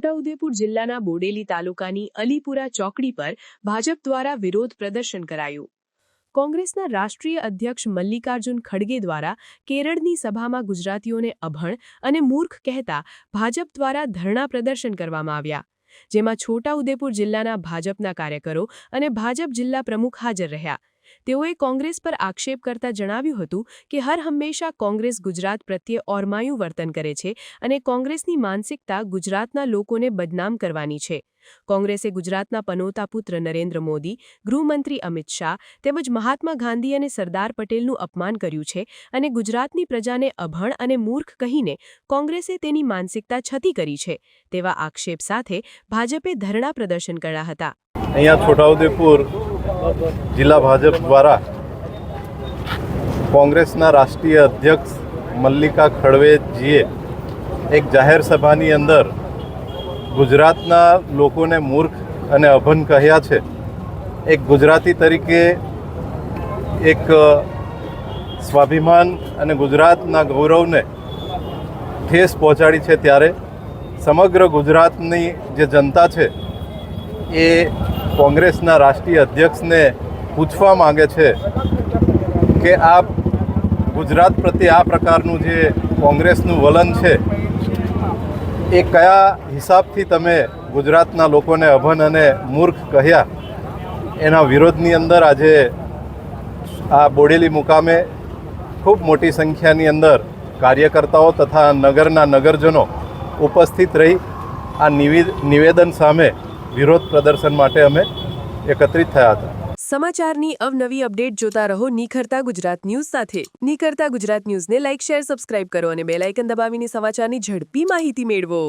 છોટાઉદેપુર જિલ્લાના બોડેલી તાલુકાની અલીપુરા ચોકડી પર ભાજપ દ્વારા વિરોધ પ્રદર્શન કરાયું। કોંગ્રેસના રાષ્ટ્રીય અધ્યક્ષ મલ્લિકાર્જુન ખડગે દ્વારા કેરળની સભામાં ગુજરાતીઓને અભણ અને મૂર્ખ કહેતા ભાજપ દ્વારા ધરણા પ્રદર્શન કરવામાં આવ્યા, જેમાં છોટાઉદેપુર જિલ્લાના ભાજપના કાર્યકરો અને ભાજપ જિલ્લા પ્રમુખ હાજર રહ્યા। તેઓએ કોંગ્રેસ પર આક્ષેપ કરતા જણાવ્યું હતું કે હર હંમેશા કોંગ્રેસ ગુજરાત પ્રત્યે ઓરમાયું વર્તન કરે છે અને કોંગ્રેસની માનસિકતા ગુજરાતના લોકોને બદનામ કરવાની છે। કોંગ્રેસે ગુજરાતના પનોતા પુત્ર નરેન્દ્ર મોદી, ગૃહમંત્રી અમિત શાહ તેમજ મહાત્મા ગાંધી અને સરદાર પટેલનું અપમાન કર્યું છે અને ગુજરાતની પ્રજાને અભણ અને મૂર્ખ કહીને કોંગ્રેસે તેની માનસિકતા છતી કરી છે, તેવા આક્ષેપ સાથે ભાજપે ધરણા પ્રદર્શન કર્યા હતા। અહીંયા છોટાઉદેપુર જિલ્લા ભાજપ દ્વારા કોંગ્રેસના રાષ્ટ્રીય અધ્યક્ષ મલ્લિકા ખડગેજીએ એક જાહેર સભાની અંદર ગુજરાતના લોકોને મૂર્ખ અને અભણ કહ્યા છે। એક ગુજરાતી તરીકે એક સ્વાભિમાન અને ગુજરાતના ગૌરવને ઠેસ પહોંચાડી છે, ત્યારે સમગ્ર ગુજરાતની જે જનતા છે એ કોંગ્રેસના રાષ્ટ્રીય અધ્યક્ષને પૂછવા માંગે છે કે આપ ગુજરાત પ્રત્યે આ પ્રકારનું જે કોંગ્રેસનું વલણ છે એ કયા હિસાબથી તમે ગુજરાતના લોકોને અભણ અને મૂર્ખ કહ્યા। એના વિરોધની અંદર આજે આ બોડેલી મુકામે ખૂબ મોટી સંખ્યાની અંદર કાર્યકર્તાઓ તથા નગરના નગરજનો ઉપસ્થિત રહી આ નિવેદન સામે વિરોધ પ્રદર્શન માટે અમે એકત્રિત થયા હતા। સમાચારની અવનવી અપડેટ જોતા રહો નિખરતા ગુજરાત ન્યૂઝ સાથે। નિખરતા ગુજરાત ન્યૂઝને લાઇક, શેર, સબસ્ક્રાઇબ કરો અને બેલ આઇકન દબાવીને સમાચારની ઝડપી માહિતી મેળવો।